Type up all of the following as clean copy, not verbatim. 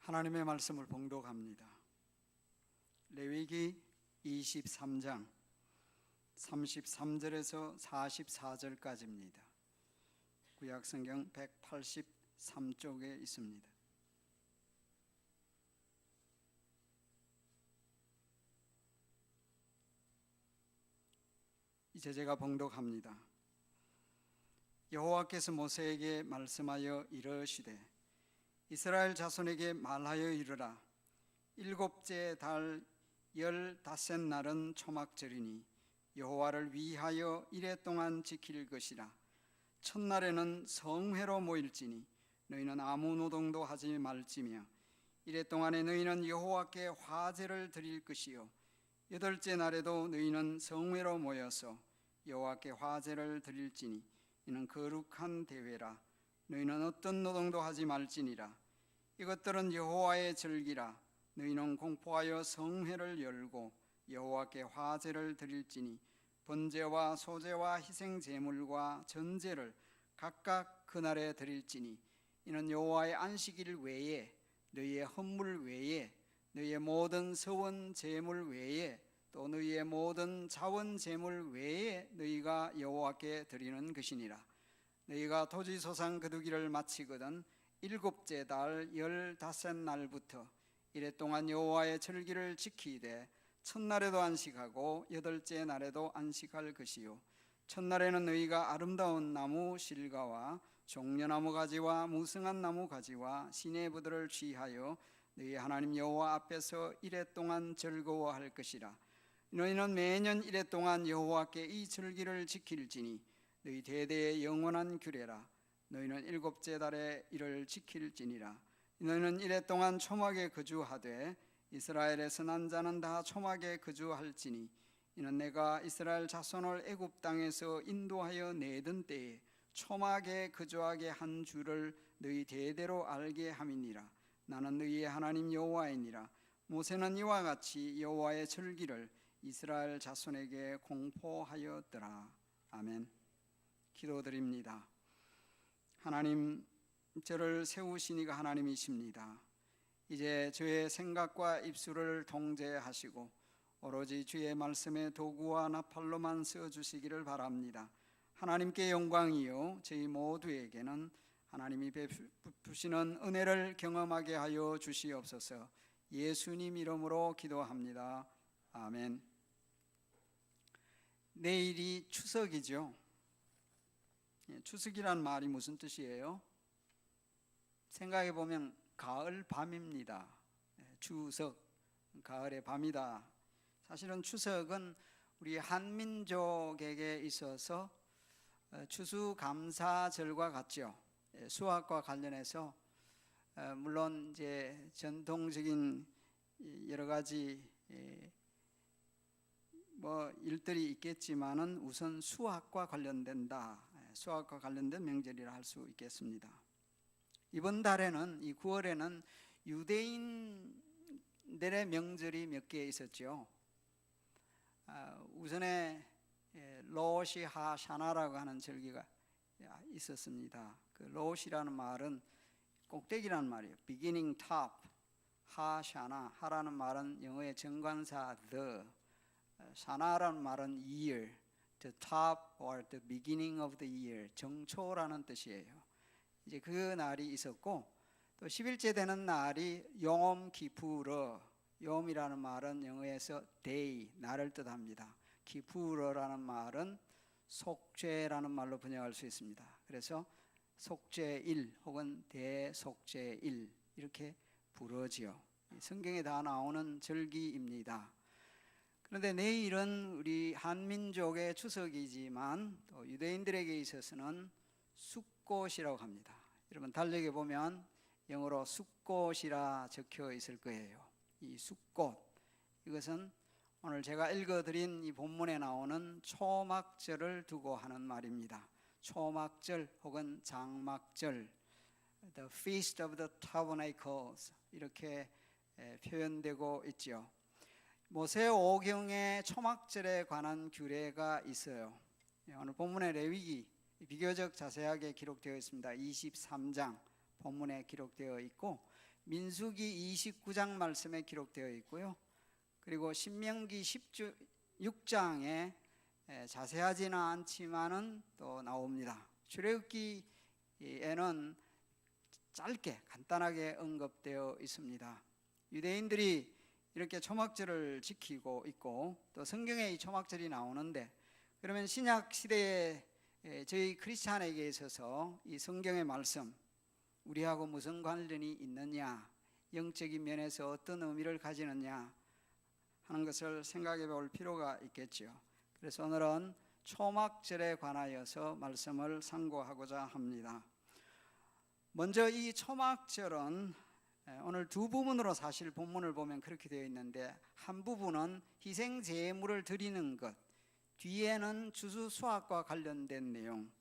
하나님의 말씀을 봉독합니다. 레위기 23장 33절에서 44절까지입니다. 구약성경 183쪽에 있습니다. 이제 제가 봉독합니다. 여호와께서 모세에게 말씀하여 이르시되 이스라엘 자손에게 말하여 이르라. 일곱째 달 15셋 날은 초막절이니 여호와를 위하여 이레 동안 지킬 것이라. 첫날에는 성회로 모일지니 너희는 아무 노동도 하지 말지며 이레 동안에 너희는 여호와께 화제를 드릴 것이요 여덟째 날에도 너희는 성회로 모여서 여호와께 화제를 드릴지니 이는 거룩한 대회라. 너희는 어떤 노동도 하지 말지니라. 이것들은 여호와의 절기라. 너희는 공포하여 성회를 열고 여호와께 화제를 드릴지니 번제와 소제와 희생 제물과 전제를 각각 그날에 드릴지니 이는 여호와의 안식일 외에 너희의 헌물 외에 너희의 모든 서원 제물 외에 또 너희의 모든 자원 제물 외에 너희가 여호와께 드리는 것이니라. 너희가 토지소상 거두기를 마치거든 일곱째 달 15날부터 이레 동안 여호와의 절기를 지키되 첫날에도 안식하고 여덟째 날에도 안식할 것이요 첫날에는 너희가 아름다운 나무 실과와 종려나무 가지와 무성한 나무 가지와 시내부들을 취하여 너희 하나님 여호와 앞에서 이레 동안 즐거워할 것이라. 너희는 매년 이레 동안 여호와께 이 절기를 지킬지니 너희 대대의 영원한 규례라. 너희는 일곱째 달에 이를 지킬지니라. 너희는 이레 동안 초막에 거주하되 이스라엘에서 난 자는 다 초막에 거주할지니 이는 내가 이스라엘 자손을 애굽 땅에서 인도하여 내던 때에 초막에 거주하게 한 줄을 너희 대대로 알게 함이니라. 나는 너희의 하나님 여호와이니라. 모세는 이와 같이 여호와의 절기를 이스라엘 자손에게 공포하였더라. 아멘. 기도드립니다. 하나님, 저를 세우시니가 하나님이십니다. 이제 저의 생각과 입술을 통제하시고 오로지 주의 말씀의 도구와 나팔로만 써주시기를 바랍니다. 하나님께 영광이요 저희 모두에게는 하나님이 베푸시는 은혜를 경험하게 하여 주시옵소서. 예수님 이름으로 기도합니다. 아멘. 내일이 추석이죠. 추석이란 말이 무슨 뜻이에요? 생각해 보면 가을 밤입니다. 추석, 가을의 밤이다. 사실은 추석은 우리 한민족에게 있어서 추수감사절과 같죠. 수학과 관련해서 물론 이제 전통적인 여러 가지 일들이 있겠지만은 우선 수학과 관련된다. 수학과 관련된 명절이라 할 수 있겠습니다. 이번 달에는 이 9월에는 유대인들의 명절이 몇 개 있었죠. 우선에 로시 하샤나라고 하는 절기가 있었습니다. 그 로시라는 말은 꼭대기라는 말이에요. beginning top, 하샤나, 하라는 말은 영어의 정관사 the, 샤나라는 말은 year, the top or the beginning of the year, 정초라는 뜻이에요. 이제 그 날이 있었고 또 10일째 되는 날이 욤 기푸르, 욤이라는 말은 영어에서 day, 날을 뜻합니다. 기푸르라는 말은 속죄라는 말로 번역할 수 있습니다. 그래서 속죄일 혹은 대속죄일 이렇게 부르지요. 성경에 다 나오는 절기입니다. 그런데 내일은 우리 한민족의 추석이지만 또 유대인들에게 있어서는 숫꽃이라고 합니다. 여러분 달력에 보면 영어로 숫꽃이라 적혀 있을 거예요. 이 숫꽃, 이것은 오늘 제가 읽어드린 이 본문에 나오는 초막절을 두고 하는 말입니다. 초막절 혹은 장막절, The Feast of the Tabernacles 이렇게 표현되고 있죠. 모세오경에 초막절에 관한 규례가 있어요. 오늘 본문의 레위기 비교적 자세하게 기록되어 있습니다. 23장 본문에 기록되어 있고 민수기 29장 말씀에 기록되어 있고요. 그리고 신명기 16장에 자세하지는 않지만은 또 나옵니다. 출애굽기에는 짧게 간단하게 언급되어 있습니다. 유대인들이 이렇게 초막절을 지키고 있고 또 성경에 이 초막절이 나오는데, 그러면 신약 시대에 저희 크리스찬에게 있어서 이 성경의 말씀 우리하고 무슨 관련이 있느냐, 영적인 면에서 어떤 의미를 가지느냐 하는 것을 생각해 볼 필요가 있겠죠. 그래서 오늘은 초막절에 관하여서 말씀을 상고하고자 합니다. 먼저 이 초막절은 오늘 두 부분으로 사실 본문을 보면 그렇게 되어 있는데, 한 부분은 희생 제물을 드리는 것, 뒤에는 주수 수확과 관련된 내용,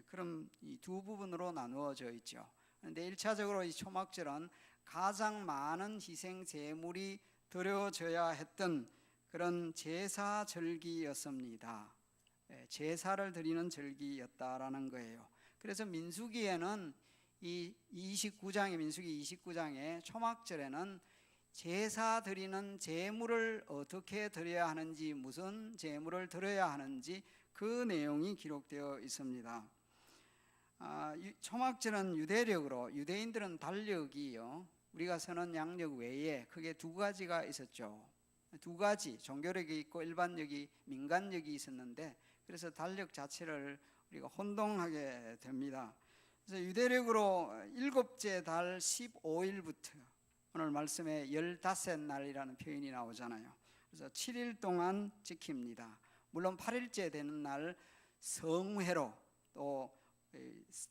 그럼 이 두 부분으로 나누어져 있죠. 그런데 1차적으로 이 초막절은 가장 많은 희생 제물이 드려져야 했던 그런 제사 절기였습니다. 제사를 드리는 절기였다라는 거예요. 그래서 민수기에는 이 29장의 민수기 29장의 초막절에는 제사 드리는 제물을 어떻게 드려야 하는지, 무슨 제물을 드려야 하는지 그 내용이 기록되어 있습니다. 초막절은 유대력으로, 유대인들은 달력이요, 우리가 서는 양력 외에 크게 두 가지가 있었죠. 두 가지, 종교력이 있고 일반력이, 민간력이 있었는데, 그래서 달력 자체를 우리가 혼동하게 됩니다. 그래서 유대력으로 일곱째 달 15일부터 오늘 말씀에 15날이라는 표현이 나오잖아요. 그래서 7일 동안 지킵니다. 물론 8일째 되는 날 성회로 또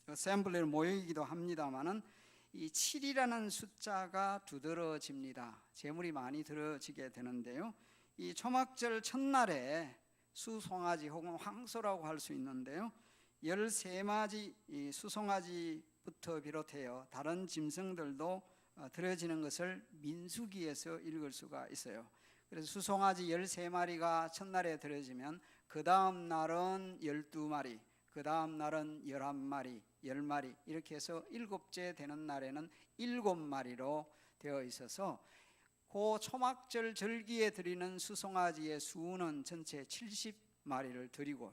어셈블리로 모이기도 합니다만은 이 7이라는 숫자가 두드러집니다. 제물이 많이 들어지게 되는데요. 이 초막절 첫날에 수송아지 혹은 황소라고 할 수 있는데요, 13마리 수송아지부터 비롯해요 다른 짐승들도 드려지는 것을 민수기에서 읽을 수가 있어요. 그래서 수송아지 13마리가 첫날에 드려지면 그 다음 날은 12마리, 그 다음 날은 11마리, 10마리, 이렇게 해서 일곱째 되는 날에는 7마리로 되어 있어서 그 초막절 절기에 드리는 수송아지의 수는 전체 70마리를 드리고,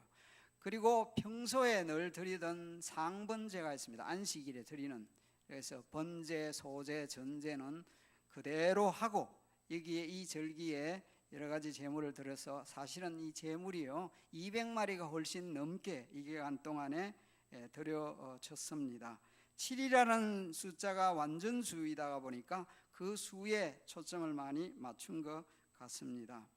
그리고 평소에 늘 드리던 상번제가 있습니다. 안식일에 드리는. 그래서 번제, 소제, 전제는 그대로 하고, 여기에 이 절기에 여러 가지 제물을 드려서 사실은 이 제물이요 200마리가 훨씬 넘게 이 기간 동안에 드려졌습니다. 7이라는 숫자가 완전 수이다 보니까 그 수에 초점을 많이 맞춘 것 같습니다.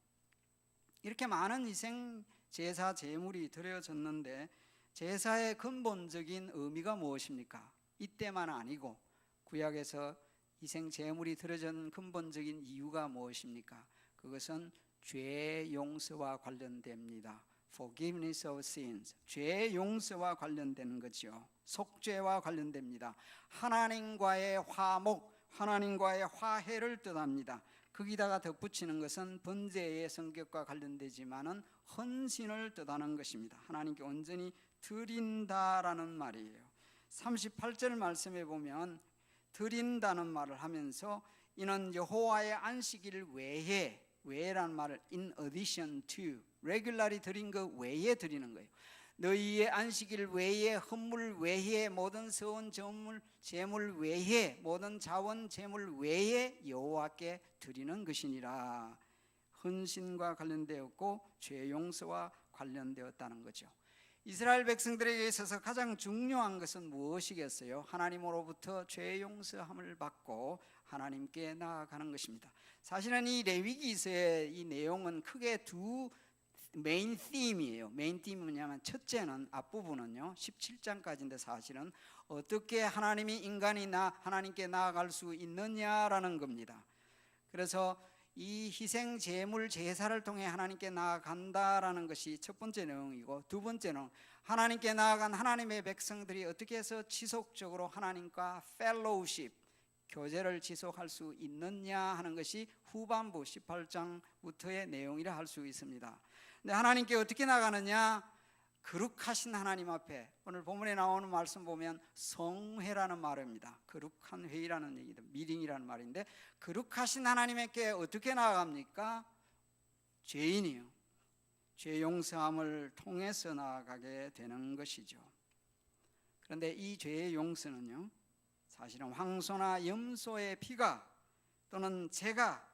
이렇게 많은 희생 제사 제물이 드려졌는데, 제사의 근본적인 의미가 무엇입니까? 이때만 아니고 구약에서 희생 제물이 드려진 근본적인 이유가 무엇입니까? 그것은 죄 용서와 관련됩니다. Forgiveness of sins, 죄 용서와 관련되는 거죠. 속죄와 관련됩니다. 하나님과의 화목, 하나님과의 화해를 뜻합니다. 거기다가 덧붙이는 것은 번제의 성격과 관련되지만은 헌신을 뜻하는 것입니다. 하나님께 온전히 드린다라는 말이에요. 38절 말씀에 보면 드린다는 말을 하면서 이는 여호와의 안식일 외에, 외라는 말을 in addition to, regularly 드린 것 외에 드리는 거예요. 너희의 안식일 외에, 헌물 외에, 모든 서원 제물 외에, 모든 자원 제물 외에 여호와께 드리는 것이니라. 헌신과 관련되었고 죄 용서와 관련되었다는 거죠. 이스라엘 백성들에게 있어서 가장 중요한 것은 무엇이겠어요? 하나님으로부터 죄 용서함을 받고 하나님께 나아가는 것입니다. 사실은 이 레위기서의 이 내용은 크게 두 메인 팀이에요. 메인 팀이 뭐냐면, 첫째는 앞부분은요 17장까지인데 사실은 어떻게 하나님이 인간이 하나님께 나아갈 수 있느냐라는 겁니다. 그래서 이 희생 제물 제사를 통해 하나님께 나아간다라는 것이 첫 번째 내용이고, 두 번째는 하나님께 나아간 하나님의 백성들이 어떻게 해서 지속적으로 하나님과 펠로우십, 교제를 지속할 수 있느냐 하는 것이 후반부 18장부터의 내용이라 할 수 있습니다. 근데 하나님께 어떻게 나가느냐? 거룩하신 하나님 앞에, 오늘 본문에 나오는 말씀 보면 성회라는 말입니다. 거룩한 회의라는 얘기다. 미팅이라는 말인데, 거룩하신 하나님께 어떻게 나아갑니까? 죄인이요, 죄 용서함을 통해서 나아가게 되는 것이죠. 그런데 이 죄의 용서는요, 사실은 황소나 염소의 피가 또는 제가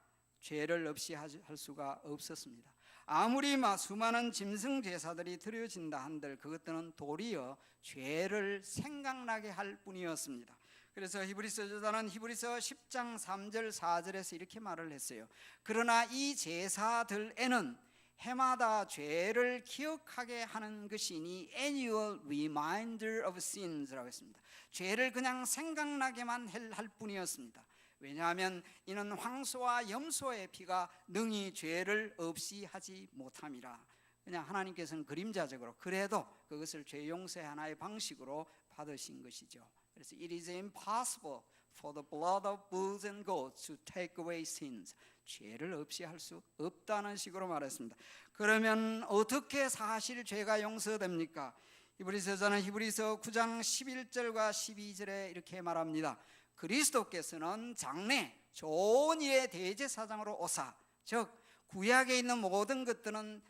죄를 없이 할 수가 없었습니다. 아무리 수많은 짐승 제사들이 드려진다 한들 그것들은 도리어 죄를 생각나게 할 뿐이었습니다. 그래서 히브리서 저자는 히브리서 10장 3절 4절에서 이렇게 말을 했어요. 그러나 이 제사들에는 해마다 죄를 기억하게 하는 것이니 annual reminder of sins라고 했습니다. 죄를 그냥 생각나게만 할 뿐이었습니다. 왜냐하면 이는 황소와 염소의 피가 능히 죄를 없이 하지 못함이라. 그냥 하나님께서는 그림자적으로 그래도 그것을 죄 용서의 하나의 방식으로 받으신 것이죠. 그래서 it is impossible for the blood of bulls and goats to take away sins. 죄를 없이 할 수 없다는 식으로 말했습니다. 그러면 어떻게 사실 죄가 용서됩니까? 히브리서서는 히브리서 9장 11절과 12절에 이렇게 말합니다. 그리스도께서는 장래 좋은 일의 대제사장으로 오사, 즉 구약에 있는 모든 것들은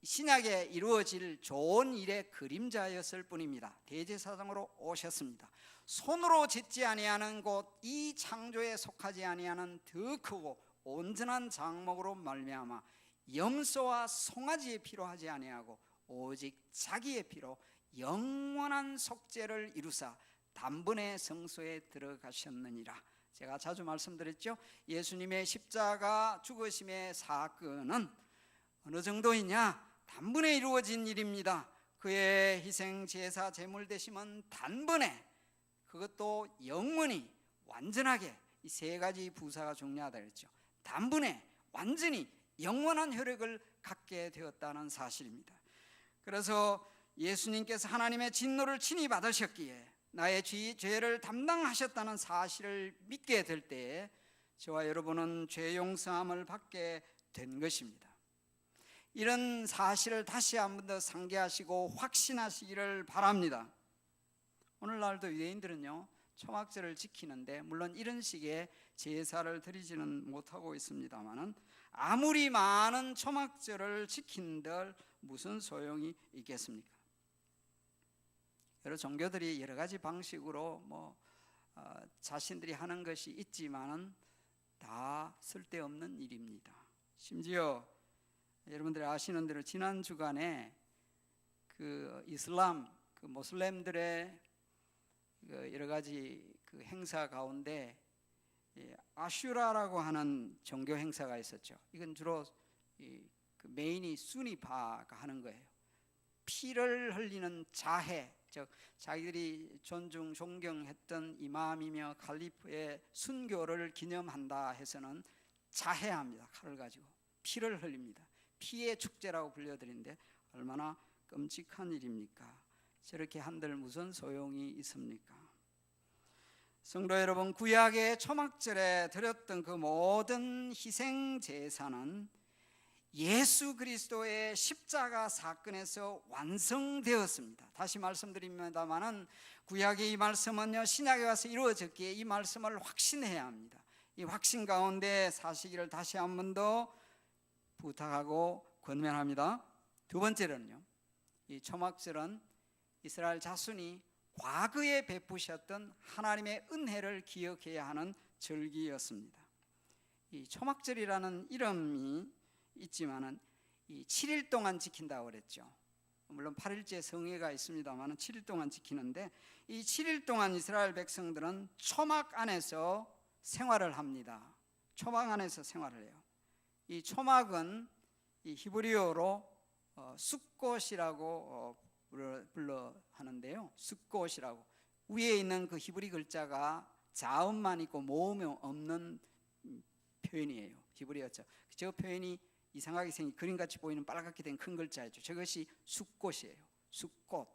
신약에 이루어질 좋은 일의 그림자였을 뿐입니다. 대제사장으로 오셨습니다. 손으로 짓지 아니하는 곳, 이 창조에 속하지 아니하는 더 크고 온전한 장막으로 말미암아 염소와 송아지의 피로 하지 아니하고 오직 자기의 피로 영원한 속죄를 이루사 단번에 성소에 들어가셨느니라. 제가 자주 말씀드렸죠. 예수님의 십자가 죽으심의 사건은 어느 정도이냐? 단번에 이루어진 일입니다. 그의 희생 제사 제물 되심은 단번에, 그것도 영원히 완전하게, 이 세 가지 부사가 중요하다 그랬죠. 단번에 완전히 영원한 효력을 갖게 되었다는 사실입니다. 그래서 예수님께서 하나님의 진노를 친히 받으셨기에 나의 죄를 담당하셨다는 사실을 믿게 될 때에 저와 여러분은 죄 용서함을 받게 된 것입니다. 이런 사실을 다시 한 번 더 상기하시고 확신하시기를 바랍니다. 오늘날도 유대인들은요, 초막절을 지키는데 물론 이런 식의 제사를 드리지는 못하고 있습니다만은 아무리 많은 초막절을 지킨들 무슨 소용이 있겠습니까? 여러 종교들이 여러 가지 방식으로 자신들이 하는 것이 있지만은 다 쓸데없는 일입니다. 심지어 여러분들이 아시는 대로 지난 주간에 그 이슬람, 그 모슬렘들의 그 여러 가지 그 행사 가운데 아슈라라고 하는 종교 행사가 있었죠. 이건 주로 그 메인이 수니파가 하는 거예요. 피를 흘리는 자해, 즉 자기들이 존중 존경했던 이맘이며 칼리프의 순교를 기념한다 해서는 자해합니다. 칼을 가지고 피를 흘립니다. 피의 축제라고 불려드리는데 얼마나 끔찍한 일입니까? 저렇게 한들 무슨 소용이 있습니까? 성도 여러분, 구약의 초막절에 드렸던 그 모든 희생 제사는 예수 그리스도의 십자가 사건에서 완성되었습니다. 다시 말씀드립니다만은 구약의 이 말씀은요, 신약에 와서 이루어졌기에 이 말씀을 확신해야 합니다. 이 확신 가운데 사시기를 다시 한 번 더 부탁하고 권면합니다. 두 번째로는요, 이 초막절은 이스라엘 자손이 과거에 베푸셨던 하나님의 은혜를 기억해야 하는 절기였습니다. 이 초막절이라는 이름이 있지만은 이 7일 동안 지킨다고 그랬죠. 물론 8일째 성회가 있습니다만은 7일 동안 지키는데 이 7일 동안 이스라엘 백성들은 초막 안에서 생활을 합니다. 초막 안에서 생활을 해요. 이 초막은 이 히브리어로 숫꽃이라고 불러 하는데요. 숫꽃이라고, 위에 있는 그 히브리 글자가 자음만 있고 모음이 없는 표현이에요. 히브리어죠. 저 표현이 이상하게 생긴 그림같이 보이는 빨갛게 된 큰 글자죠. 저것이 숫꽃이에요. 숫꽃,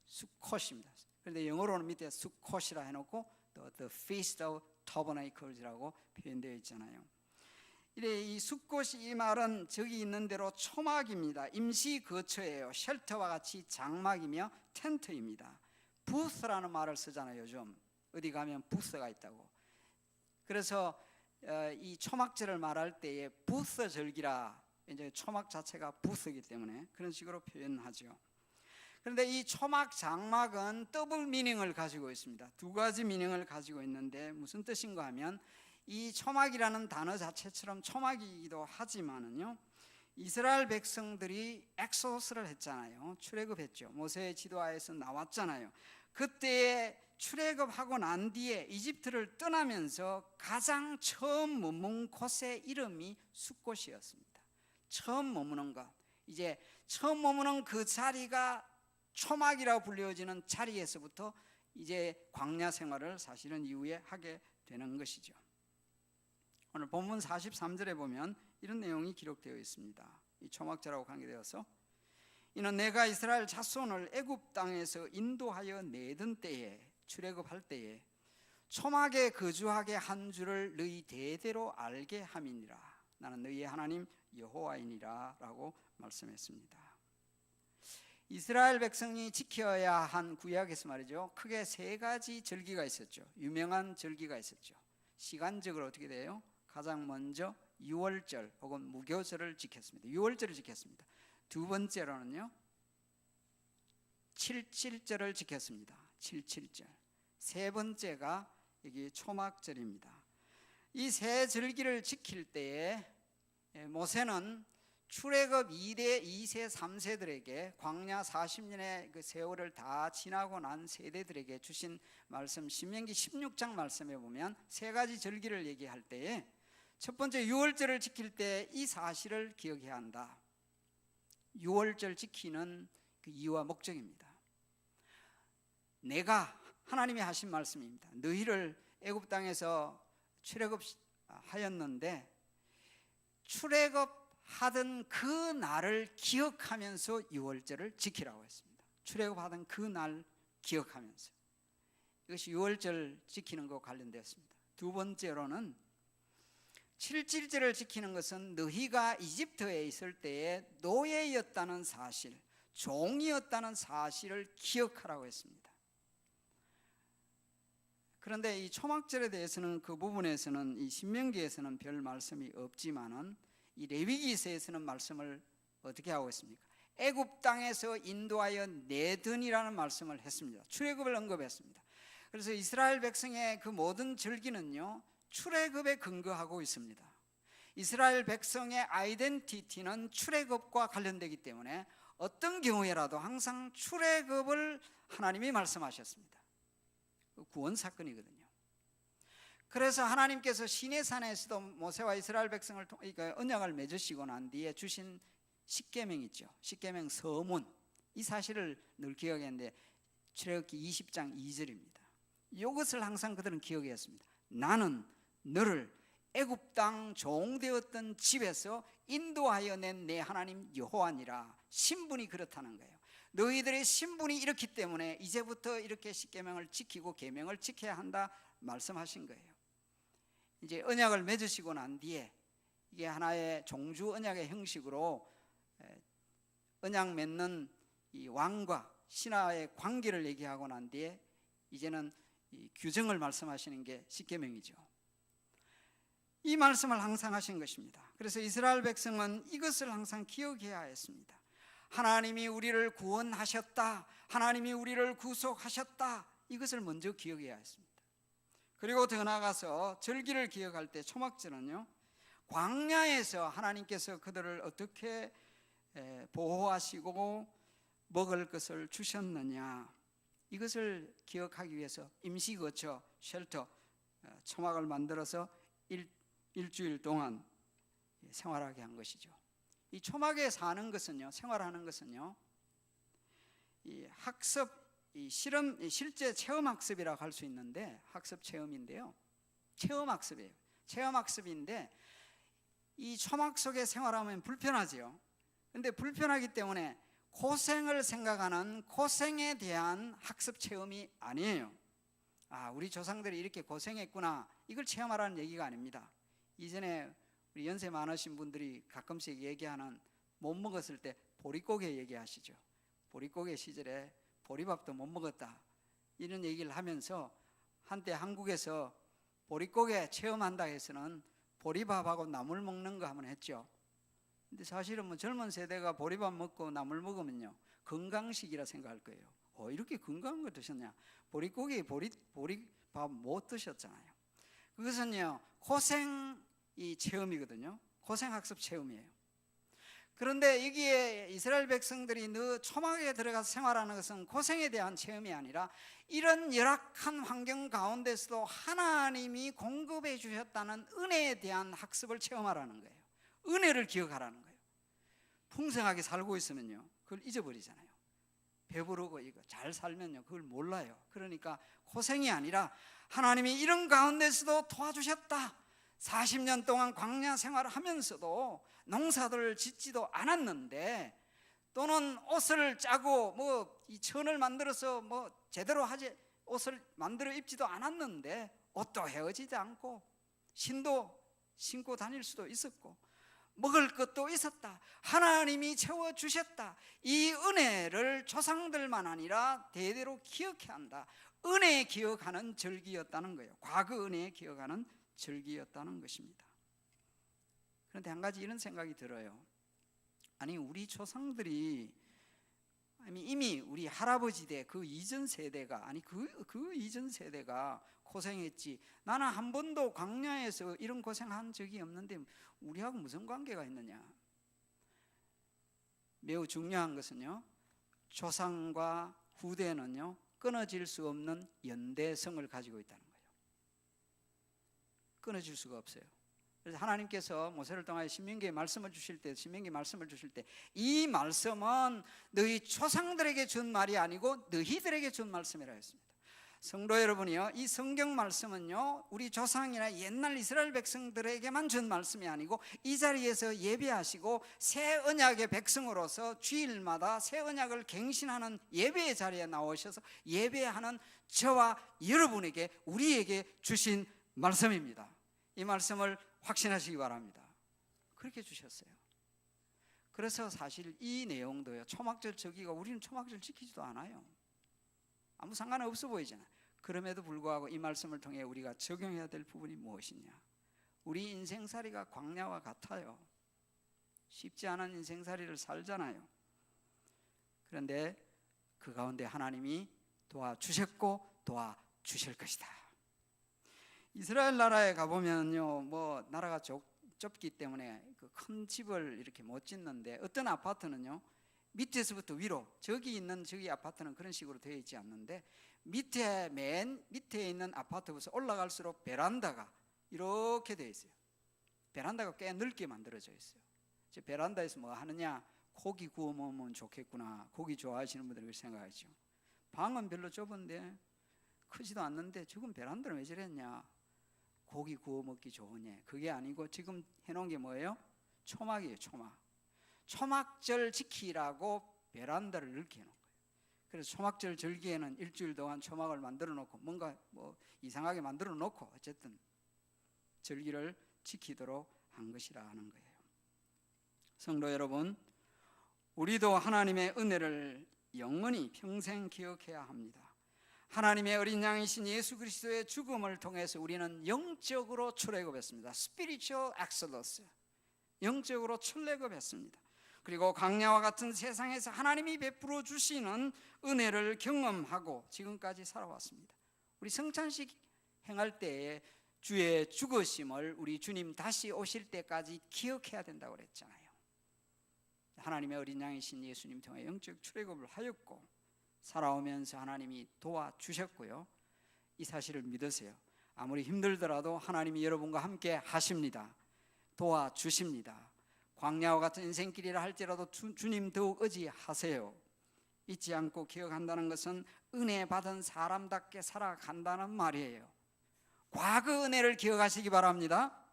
수컷입니다. 그런데 영어로는 밑에 수컷이라 해놓고 또 The Feast of Tabernacles라고 표현되어 있잖아요. 이래 이 숲곳이 이 말은 저기 있는 대로 초막입니다. 임시 거처예요. 쉘터와 같이 장막이며 텐트입니다. 부스라는 말을 쓰잖아요. 요즘 어디 가면 부스가 있다고. 그래서 이 초막절을 말할 때에 부스 절기라, 이제 초막 자체가 부스이기 때문에 그런 식으로 표현하죠. 그런데 이 초막 장막은 더블 미닝을 가지고 있습니다. 두 가지 미닝을 가지고 있는데 무슨 뜻인가 하면 이 초막이라는 단어 자체처럼 초막이기도 하지만은요, 이스라엘 백성들이 엑소더스를 했잖아요. 출애굽했죠. 모세의 지도하에서 나왔잖아요. 그때에 출애굽하고 난 뒤에 이집트를 떠나면서 가장 처음 머문 곳의 이름이 숫곳이었습니다. 처음 머무는 것, 이제 처음 머무는 그 자리가 초막이라고 불려지는 자리에서부터 이제 광야 생활을 사실은 이후에 하게 되는 것이죠. 오늘 본문 43절에 보면 이런 내용이 기록되어 있습니다. 이 초막절하고 관계되어서 이는 내가 이스라엘 자손을 애굽 땅에서 인도하여 내던 때에, 출애굽할 때에 초막에 거주하게 한 줄을 너희 대대로 알게 함이니라. 나는 너희의 하나님 여호와이니라 라고 말씀했습니다. 이스라엘 백성이 지켜야 한 구약에서 말이죠, 크게 세 가지 절기가 있었죠. 유명한 절기가 있었죠. 시간적으로 어떻게 돼요? 가장 먼저 유월절 혹은 무교절을 지켰습니다. 유월절을 지켰습니다. 두 번째로는요, 칠칠절을 지켰습니다. 칠칠절. 세 번째가 여기 초막절입니다. 이 세 절기를 지킬 때에 모세는 출애굽 2대, 2세, 3세들에게 광야 40년의 그 세월을 다 지나고 난 세대들에게 주신 말씀, 신명기 16장 말씀에 보면 세 가지 절기를 얘기할 때에 첫 번째 유월절을 지킬 때 이 사실을 기억해야 한다. 유월절 지키는 그 이유와 목적입니다. 내가, 하나님이 하신 말씀입니다. 너희를 애굽 땅에서 출애굽하였는데 출애굽하던 그 날을 기억하면서 유월절을 지키라고 했습니다. 출애굽하던 그 날 기억하면서. 이것이 유월절 지키는 것과 관련되었습니다. 두 번째로는 칠칠절을 지키는 것은 너희가 이집트에 있을 때에 노예였다는 사실, 종이었다는 사실을 기억하라고 했습니다. 그런데 이 초막절에 대해서는 그 부분에서는 이 신명기에서는 별 말씀이 없지만은 이 레위기서에서는 말씀을 어떻게 하고 있습니까? 애굽 땅에서 인도하여 내더니라는 말씀을 했습니다. 출애굽을 언급했습니다. 그래서 이스라엘 백성의 그 모든 절기는요, 출애굽에 근거하고 있습니다. 이스라엘 백성의 아이덴티티는 출애굽과 관련되기 때문에 어떤 경우에라도 항상 출애굽을 하나님이 말씀하셨습니다. 구원 사건이거든요. 그래서 하나님께서 시내산에서도 모세와 이스라엘 백성을 통해 언약을 맺으시고 난 뒤에 주신 십계명 있죠. 십계명 서문, 이 사실을 늘 기억했는데 출애굽기 20장 2절입니다. 이것을 항상 그들은 기억했습니다. 나는 너를 애굽 땅 종되었던 집에서 인도하여 낸 내 하나님 여호와니라. 신분이 그렇다는 거예요. 너희들의 신분이 이렇기 때문에 이제부터 이렇게 십계명을 지키고 계명을 지켜야 한다 말씀하신 거예요. 이제 언약을 맺으시고 난 뒤에 이게 하나의 종주 언약의 형식으로 언약 맺는 이 왕과 신하의 관계를 얘기하고 난 뒤에 이제는 이 규정을 말씀하시는 게 십계명이죠. 이 말씀을 항상 하신 것입니다. 그래서 이스라엘 백성은 이것을 항상 기억해야 했습니다. 하나님이 우리를 구원하셨다, 하나님이 우리를 구속하셨다, 이것을 먼저 기억해야 했습니다. 그리고 더 나아가서 절기를 기억할 때 초막절은요, 광야에서 하나님께서 그들을 어떻게 보호하시고 먹을 것을 주셨느냐, 이것을 기억하기 위해서 임시거처, 쉘터, 초막을 만들어서 일주일 동안 생활하게 한 것이죠. 이 초막에 사는 것은요, 생활하는 것은요, 이 학습, 이 실험, 실제 체험 학습이라고 할 수 있는데 학습 체험인데요, 체험 학습이에요. 체험 학습인데 이 초막 속에 생활하면 불편하지요. 그런데 불편하기 때문에 고생을 생각하는 고생에 대한 학습 체험이 아니에요. 아, 우리 조상들이 이렇게 고생했구나, 이걸 체험하라는 얘기가 아닙니다. 이전에 우리 연세 많으신 분들이 가끔씩 얘기하는 못 먹었을 때 보릿고개 얘기하시죠. 보릿고개 시절에 보리밥도 못 먹었다 이런 얘기를 하면서 한때 한국에서 보릿고개 체험한다 해서는 보리밥하고 나물 먹는 거 한번 했죠. 근데 사실은 뭐 젊은 세대가 보리밥 먹고 나물 먹으면요 건강식이라 생각할 거예요. 이렇게 건강한 거 드셨냐? 보릿고기 보리밥 못 드셨잖아요. 그것은요 고생이 체험이거든요. 고생학습 체험이에요. 그런데 여기에 이스라엘 백성들이 늘 초막에 들어가서 생활하는 것은 고생에 대한 체험이 아니라 이런 열악한 환경 가운데서도 하나님이 공급해 주셨다는 은혜에 대한 학습을 체험하라는 거예요. 은혜를 기억하라는 거예요. 풍성하게 살고 있으면요 그걸 잊어버리잖아요. 배부르고 이거 잘 살면요 그걸 몰라요. 그러니까 고생이 아니라 하나님이 이런 가운데서도 도와주셨다. 40년 동안 광야 생활을 하면서도 농사들을 짓지도 않았는데, 또는 옷을 짜고 뭐 이 천을 만들어서 뭐 제대로 하지 옷을 만들어 입지도 않았는데 옷도 헤어지지 않고 신도 신고 다닐 수도 있었고 먹을 것도 있었다. 하나님이 채워주셨다. 이 은혜를 조상들만 아니라 대대로 기억해야 한다. 은혜 기억하는 절기였다는 거예요. 과거 은혜 기억하는 절기였다는 것입니다. 그런데 한 가지 이런 생각이 들어요. 아니 우리 조상들이 이미 우리 할아버지 대 그 이전 세대가 그 이전 세대가 고생했지, 나는 한 번도 광야에서 이런 고생한 적이 없는데 우리하고 무슨 관계가 있느냐. 매우 중요한 것은요 조상과 후대는요 끊어질 수 없는 연대성을 가지고 있다는 거예요. 끊어질 수가 없어요. 그래서 하나님께서 모세를 통하여 신명기에 말씀을 주실 때 이 말씀은 너희 조상들에게 준 말이 아니고 너희들에게 준 말씀이라 했습니다. 성도 여러분이요, 이 성경 말씀은요 우리 조상이나 옛날 이스라엘 백성들에게만 준 말씀이 아니고 이 자리에서 예배하시고 새 언약의 백성으로서 주일마다 새 언약을 갱신하는 예배의 자리에 나오셔서 예배하는 저와 여러분에게, 우리에게 주신 말씀입니다. 이 말씀을 확신하시기 바랍니다. 그렇게 주셨어요. 그래서 사실 이 내용도요 초막절 저기가 우리는 초막절 지키지도 않아요. 아무 상관없어 보이잖아요. 그럼에도 불구하고 이 말씀을 통해 우리가 적용해야 될 부분이 무엇이냐. 우리 인생살이가 광야와 같아요. 쉽지 않은 인생살이를 살잖아요. 그런데 그 가운데 하나님이 도와주셨고 도와주실 것이다. 이스라엘 나라에 가보면요 뭐 나라가 좁기 때문에 그 큰 집을 이렇게 못 짓는데, 어떤 아파트는요 밑에서부터 위로, 저기 아파트는 그런 식으로 되어 있지 않는데 맨 밑에 있는 아파트부터 올라갈수록 베란다가 이렇게 되어 있어요. 베란다가 꽤 넓게 만들어져 있어요. 베란다에서 뭐 하느냐, 고기 구워 먹으면 좋겠구나. 고기 좋아하시는 분들이 그렇게 생각하죠. 방은 별로 좁은데 크지도 않는데 지금 베란다는 왜 저랬냐, 고기 구워 먹기 좋으냐. 그게 아니고 지금 해놓은 게 뭐예요? 초막이에요. 초막절 지키라고 베란다를 넓게 해놓은 거예요. 그래서 초막절 절기에는 일주일 동안 초막을 만들어 놓고 뭔가 뭐 이상하게 만들어 놓고 어쨌든 절기를 지키도록 한 것이라 하는 거예요. 성도 여러분, 우리도 하나님의 은혜를 영원히 평생 기억해야 합니다. 하나님의 어린 양이신 예수 그리스도의 죽음을 통해서 우리는 영적으로 출애굽했습니다. Spiritual Exodus, 영적으로 출애굽했습니다. 그리고 광야와 같은 세상에서 하나님이 베풀어 주시는 은혜를 경험하고 지금까지 살아왔습니다. 우리 성찬식 행할 때에 주의 죽으심을 우리 주님 다시 오실 때까지 기억해야 된다고 그랬잖아요. 하나님의 어린 양이신 예수님 통해 영적 출애굽을 하였고 살아오면서 하나님이 도와주셨고요. 이 사실을 믿으세요. 아무리 힘들더라도 하나님이 여러분과 함께 하십니다. 도와주십니다. 광야와 같은 인생길이라 할지라도 주님 더욱 의지하세요. 잊지 않고 기억한다는 것은 은혜 받은 사람답게 살아간다는 말이에요. 과거 은혜를 기억하시기 바랍니다.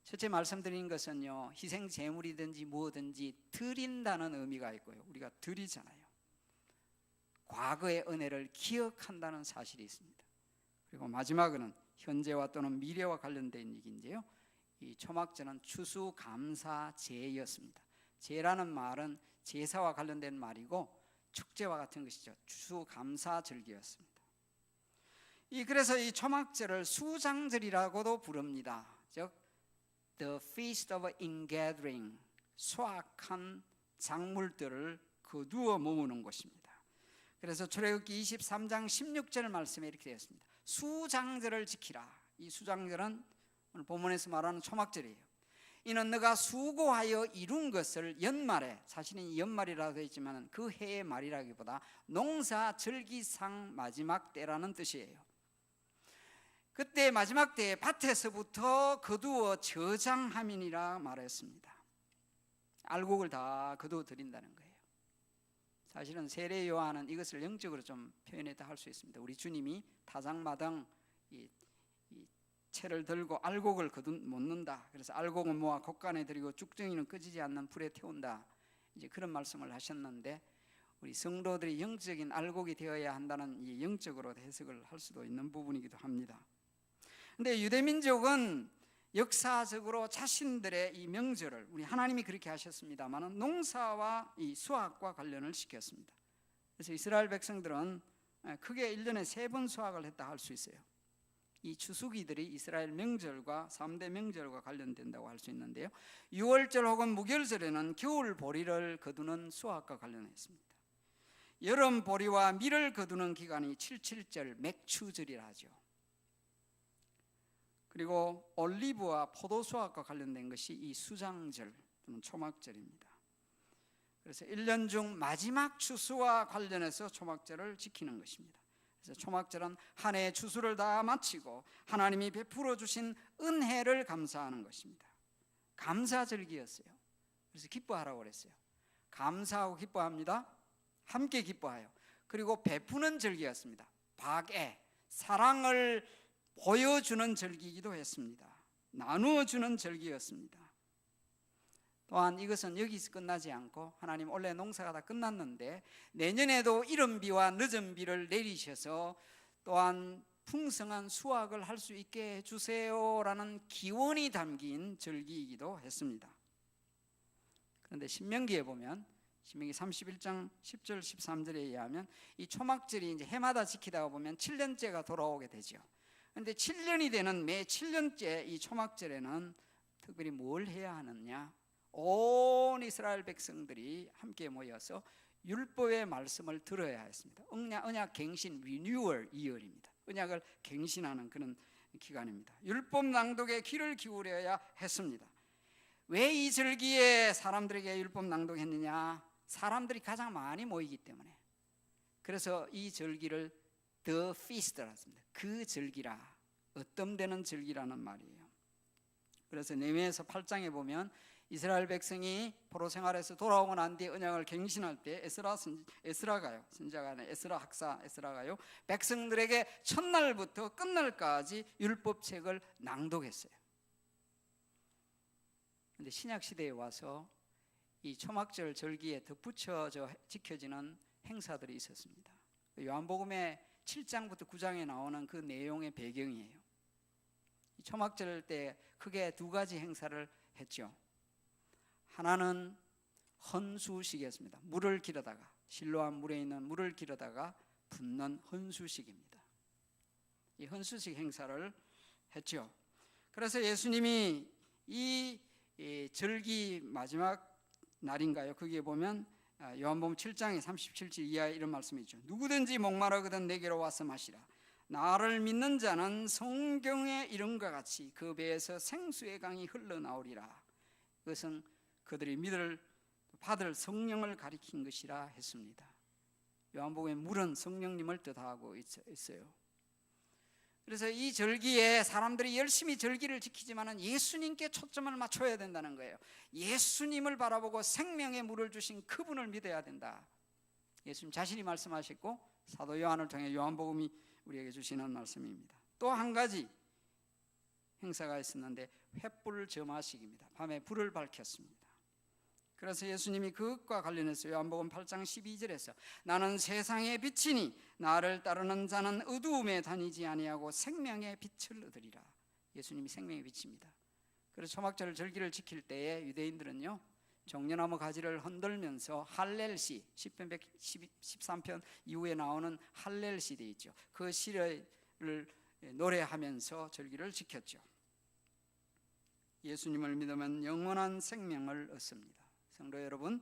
첫째 말씀드린 것은요, 희생 제물이든지 무엇든지 드린다는 의미가 있고요. 우리가 드리잖아요. 과거의 은혜를 기억한다는 사실이 있습니다. 그리고 마지막은 현재와 또는 미래와 관련된 얘기인데요, 이 초막절은 추수감사제였습니다. 제라는 말은 제사와 관련된 말이고 축제와 같은 것이죠. 추수감사절기였습니다. 그래서 이 초막절을 수장절이라고도 부릅니다. 즉 The Feast of Ingathering, 수확한 작물들을 거두어 모으는 것입니다. 그래서 출애굽기 23장 16절 말씀에 이렇게 되어 있습니다. 수장절을 지키라. 이 수장절은 오늘 본문에서 말하는 초막절이에요. 이는 너가 수고하여 이룬 것을 연말에, 사실은 연말이라고 되어 있지만 그 해의 말이라기보다 농사 절기상 마지막 때라는 뜻이에요. 그때 마지막 때에 밭에서부터 거두어 저장함이니라 말했습니다. 알곡을 다 거두어 드린다는 거예요. 사실은 세례 요한은 이것을 영적으로 좀 표현했다 할 수 있습니다. 우리 주님이 타작마당 이 채를 들고 알곡을 못 넣는다. 그래서 알곡은 모아 곡간에 들이고 쭉정이는 꺼지지 않는 불에 태운다. 이제 그런 말씀을 하셨는데, 우리 성도들이 영적인 알곡이 되어야 한다는 이 영적으로 해석을 할 수도 있는 부분이기도 합니다. 근데 유대민족은 역사적으로 자신들의 이 명절을, 우리 하나님이 그렇게 하셨습니다만 농사와 이 수확과 관련을 시켰습니다. 그래서 이스라엘 백성들은 크게 1년에 3번 수확을 했다 할 수 있어요. 이 추수기들이 이스라엘 명절과 3대 명절과 관련된다고 할 수 있는데요, 6월절 혹은 무결절에는 겨울 보리를 거두는 수확과 관련했습니다. 여름 보리와 밀을 거두는 기간이 77절 맥추절이라 하죠. 그리고 올리브와 포도 수확과 관련된 것이 이 수장절 또는 초막절입니다. 그래서 1년 중 마지막 추수와 관련해서 초막절을 지키는 것입니다. 그래서 초막절은 한 해의 추수를 다 마치고 하나님이 베풀어 주신 은혜를 감사하는 것입니다. 감사절기였어요. 그래서 기뻐하라고 그랬어요. 감사하고 기뻐합니다. 함께 기뻐하여. 그리고 베푸는 절기였습니다. 박애, 사랑을 보여주는 절기이기도 했습니다. 나누어주는 절기였습니다. 또한 이것은 여기서 끝나지 않고 하나님 원래 농사가 다 끝났는데 내년에도 이른 비와 늦은 비를 내리셔서 또한 풍성한 수확을 할 수 있게 해주세요라는 기원이 담긴 절기이기도 했습니다. 그런데 신명기에 보면, 신명기 31장 10절 13절에 의하면 이 초막절이 이제 해마다 지키다가 보면 7년째가 돌아오게 되죠. 그런데 7년이 되는 매 7년째 이 초막절에는 특별히 뭘 해야 하느냐? 온 이스라엘 백성들이 함께 모여서 율법의 말씀을 들어야 했습니다. 언약 갱신 리뉴얼 이열입니다. 언약을 갱신하는 그런 기간입니다. 율법 낭독에 귀를 기울여야 했습니다. 왜 이 절기에 사람들에게 율법 낭독했느냐? 사람들이 가장 많이 모이기 때문에. 그래서 이 절기를 The Feast라 했습니다. 그 절기라, 어떤 절기라는 말이에요. 그래서 레위기서 8장에 보면 이스라엘 백성이 포로 생활에서 돌아오고 난 뒤에 언약을 갱신할 때 에스라가요, 선지자가 아니라 에스라 학사 에스라가요, 백성들에게 첫날부터 끝날까지 율법책을 낭독했어요. 그런데 신약 시대에 와서 이 초막절 절기에 덧붙여져 지켜지는 행사들이 있었습니다. 요한복음의 7장부터 9장에 나오는 그 내용의 배경이에요. 이 초막절 때 크게 2가지 행사를 했죠. 하나는 헌수식이었습니다. 물을 기르다가, 실로암 물에 있는 물을 기르다가 붓는 헌수식입니다. 이 헌수식 행사를 했죠. 그래서 예수님이 이 절기 마지막 날인가요? 거기에 보면 요한복음 7장에 37절 이하에 이런 말씀이 있죠. 누구든지 목마르거든 내게로 와서 마시라. 나를 믿는 자는 성경에 이름과 같이 그 배에서 생수의 강이 흘러나오리라. 그것은 그들이 받을 성령을 가리킨 것이라 했습니다. 요한복음의 물은 성령님을 뜻하고 있어요. 그래서 이 절기에 사람들이 열심히 절기를 지키지만 예수님께 초점을 맞춰야 된다는 거예요. 예수님을 바라보고 생명의 물을 주신 그분을 믿어야 된다. 예수님 자신이 말씀하셨고 사도 요한을 통해 요한복음이 우리에게 주시는 말씀입니다. 또 한 가지 행사가 있었는데 횃불 점화식입니다. 밤에 불을 밝혔습니다. 그래서 예수님이 그것과 관련해서 요한복음 8장 12절에서 나는 세상의 빛이니 나를 따르는 자는 어두움에 다니지 아니하고 생명의 빛을 얻으리라. 예수님이 생명의 빛입니다. 그래서 초막절 절기를 지킬 때에 유대인들은요, 종려나무 가지를 흔들면서 할렐시, 시편 113편 이후에 나오는 할렐시 돼 있죠. 그 시를 노래하면서 절기를 지켰죠. 예수님을 믿으면 영원한 생명을 얻습니다. 성도 여러분,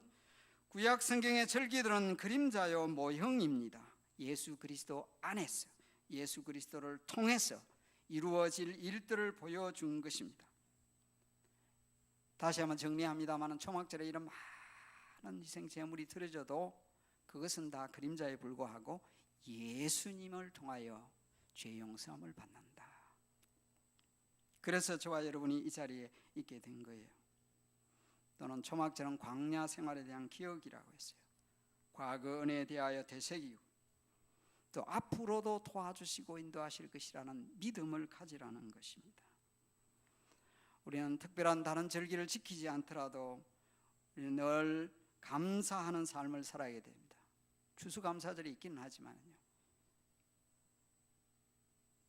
구약 성경의 절기들은 그림자요 모형입니다. 예수 그리스도 안에서, 예수 그리스도를 통해서 이루어질 일들을 보여준 것입니다. 다시 한번 정리합니다만, 초막절에 이런 많은 희생 제물이 드려져도 그것은 다 그림자에 불과하고 예수님을 통하여 죄 용서함을 받는다. 그래서 저와 여러분이 이 자리에 있게 된 거예요. 또는 초막절은 광야 생활에 대한 기억이라고 했어요. 과거 은혜에 대하여 되새기고 또 앞으로도 도와주시고 인도하실 것이라는 믿음을 가지라는 것입니다. 우리는 특별한 다른 절기를 지키지 않더라도 우리는 늘 감사하는 삶을 살아야 됩니다. 추수감사절이 있기는 하지만요,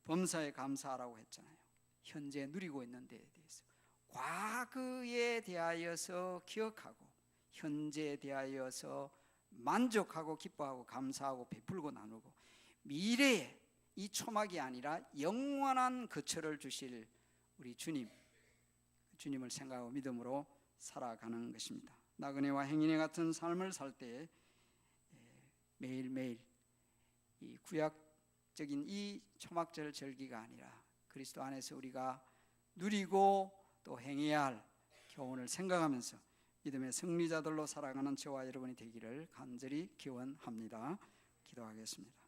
범사에 감사하라고 했잖아요. 현재 누리고 있는 데에 대해서 과거에 대하여서 기억하고 현재에 대하여서 만족하고 기뻐하고 감사하고 베풀고 나누고, 미래에 이 초막이 아니라 영원한 거처를 주실 우리 주님을 생각하고 믿음으로 살아가는 것입니다. 나그네와 행인의 같은 삶을 살 때 매일매일 이 구약적인 이 초막절 절기가 아니라 그리스도 안에서 우리가 누리고 또 행해야 할 교훈을 생각하면서 믿음의 승리자들로 살아가는 저와 여러분이 되기를 간절히 기원합니다. 기도하겠습니다.